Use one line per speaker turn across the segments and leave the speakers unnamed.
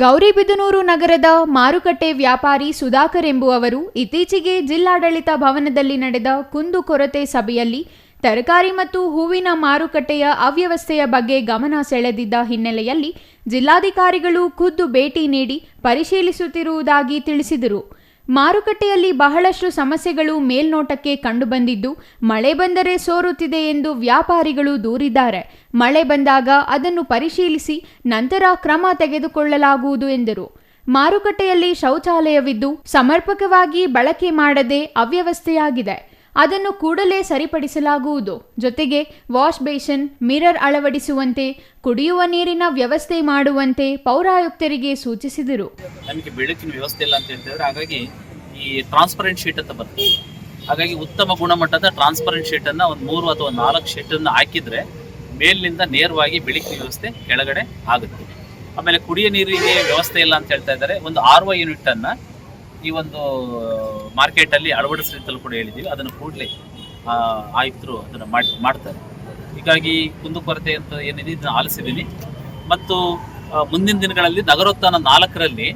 ಗೌರಿಬಿದನೂರು ನಗರದ ಮಾರುಕಟ್ಟೆ ವ್ಯಾಪಾರಿ ಸುಧಾಕರ್ ಎಂಬುವವರು ಇತ್ತೀಚೆಗೆ ಜಿಲ್ಲಾಡಳಿತ ಭವನದಲ್ಲಿ ನಡೆದ ಕುಂದುಕೊರತೆ ಸಭೆಯಲ್ಲಿ ತರಕಾರಿ ಮತ್ತು ಹೂವಿನ ಮಾರುಕಟ್ಟೆಯ ಅವ್ಯವಸ್ಥೆಯ ಬಗ್ಗೆ ಗಮನ ಸೆಳೆದಿದ್ದ ಹಿನ್ನೆಲೆಯಲ್ಲಿ ಜಿಲ್ಲಾಧಿಕಾರಿಗಳು ಖುದ್ದು ಭೇಟಿ ನೀಡಿ ಪರಿಶೀಲಿಸುತ್ತಿರುವುದಾಗಿ ತಿಳಿಸಿದರು. ಮಾರುಕಟ್ಟೆಯಲ್ಲಿ ಬಹಳಷ್ಟು ಸಮಸ್ಯೆಗಳು ಮೇಲ್ನೋಟಕ್ಕೆ ಕಂಡುಬಂದಿದ್ದು, ಮಳೆ ಬಂದರೆ ಸೋರುತ್ತಿದೆ ಎಂದು ವ್ಯಾಪಾರಿಗಳು ದೂರಿದ್ದಾರೆ. ಮಳೆ ಬಂದಾಗ ಅದನ್ನು ಪರಿಶೀಲಿಸಿ ನಂತರ ಕ್ರಮ ತೆಗೆದುಕೊಳ್ಳಲಾಗುವುದು ಎಂದರು. ಮಾರುಕಟ್ಟೆಯಲ್ಲಿ ಶೌಚಾಲಯವಿದ್ದು ಸಮರ್ಪಕವಾಗಿ ಬಳಕೆ ಮಾಡದೆ ಅವ್ಯವಸ್ಥೆಯಾಗಿದೆ. ಅದನ್ನು ಕೂಡಲೇ ಸರಿಪಡಿಸಲಾಗುವುದು. ಜೊತೆಗೆ ವಾಶ್ ಬೇಸಿನ್, ಮಿರರ್ ಅಳವಡಿಸುವಂತೆ, ಕುಡಿಯುವ ನೀರಿನ ವ್ಯವಸ್ಥೆ ಮಾಡುವಂತೆ ಪೌರಾಯುಕ್ತರಿಗೆ ಸೂಚಿಸಿದರು.
ನಮಗೆ ಬೆಳಕಿನ ವ್ಯವಸ್ಥೆ ಇಲ್ಲ ಅಂತ ಹೇಳ್ತಿದ್ರೆ, ಹಾಗಾಗಿ ಈ ಟ್ರಾನ್ಸ್ಪರೆಂಟ್ ಶೀಟ್ ಅಂತ ಬರ್ತದೆ. ಹಾಗಾಗಿ ಉತ್ತಮ ಗುಣಮಟ್ಟದ ಟ್ರಾನ್ಸ್ಪರೆಂಟ್ ಶೀಟ್ ಅನ್ನ ಒಂದು 3 ಅಥವಾ 4 ಶೀಟ್ ಅನ್ನು ಹಾಕಿದ್ರೆ ಮೇಲಿನಿಂದ ನೇರವಾಗಿ ಬೆಳಕಿನ ವ್ಯವಸ್ಥೆ ಕೆಳಗಡೆ ಆಗುತ್ತೆ. ಆಮೇಲೆ ಕುಡಿಯ ನೀರಿಗೆ ವ್ಯವಸ್ಥೆ ಇಲ್ಲ ಅಂತ ಹೇಳ್ತಾ ಇದ್ದಾರೆ. ಒಂದು RO ಯೂನಿಟ್ ಅನ್ನ ಈ ಒಂದು ಮಾರ್ಕೆಟ್ ಅಲ್ಲಿ ಅಳವಡಿಸಲಿ ಅಂತಲೂ ಕೂಡ ಹೇಳಿದ್ದೀವಿ. ಅದನ್ನು ಕೂಡಲೇ ಆಯುಕ್ತರು ಅದನ್ನು ಮಾಡ್ತಾರೆ. ಹೀಗಾಗಿ ಕುಂದುಕೊರತೆ ಅಂತ ಏನಿದೆ ಇದನ್ನು ಆಲಿಸಿದ್ದೀನಿ. ಮತ್ತು ಮುಂದಿನ ದಿನಗಳಲ್ಲಿ ನಗರೋತ್ಥಾನ 4ರಲ್ಲಿ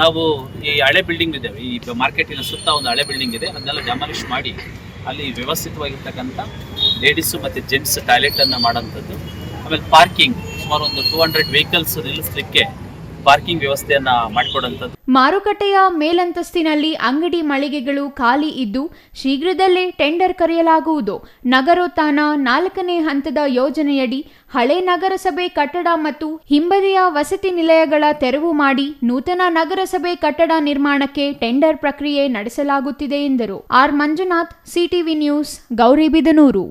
ನಾವು ಈ ಹಳೆ ಬಿಲ್ಡಿಂಗ್ ಇದೆ, ಈ ಮಾರ್ಕೆಟಿನ ಸುತ್ತ ಒಂದು ಹಳೆ ಬಿಲ್ಡಿಂಗ್ ಇದೆ, ಅದನ್ನೆಲ್ಲ ಡೆಮಾಲಿಷ್ ಮಾಡಿ ಅಲ್ಲಿ ವ್ಯವಸ್ಥಿತವಾಗಿರ್ತಕ್ಕಂಥ ಲೇಡೀಸು ಮತ್ತು ಜೆಂಟ್ಸ್ ಟಾಯ್ಲೆಟನ್ನು ಮಾಡೋಂಥದ್ದು. ಆಮೇಲೆ ಪಾರ್ಕಿಂಗ್ ಸುಮಾರು ಒಂದು 200 ವೆಹಿಕಲ್ಸ್ ನಿಲ್ಲಿಸಲಿಕ್ಕೆ ಪಾರ್ಕಿಂಗ್ ವ್ಯವಸ್ಥೆಯನ್ನ ಮಾಡಿಕೊಡುವಂಥದ್ದು.
ಮಾರುಕಟ್ಟೆಯ ಮೇಲಂತಸ್ತಿನಲ್ಲಿ ಅಂಗಡಿ ಮಳಿಗೆಗಳು ಖಾಲಿ ಇದ್ದು ಶೀಘ್ರದಲ್ಲೇ ಟೆಂಡರ್ ಕರೆಯಲಾಗುವುದು. ನಗರೋತ್ಥಾನ 4ನೇ ಹಂತದ ಯೋಜನೆಯಡಿ ಹಳೆ ನಗರಸಭೆ ಕಟ್ಟಡ ಮತ್ತು ಹಿಂಬದಿಯ ವಸತಿ ನಿಲಯಗಳ ತೆರವು ಮಾಡಿ ನೂತನ ನಗರಸಭೆ ಕಟ್ಟಡ ನಿರ್ಮಾಣಕ್ಕೆ ಟೆಂಡರ್ ಪ್ರಕ್ರಿಯೆ ನಡೆಸಲಾಗುತ್ತಿದೆ ಎಂದರು. R Manjunath, CTV news, Gauribidanur.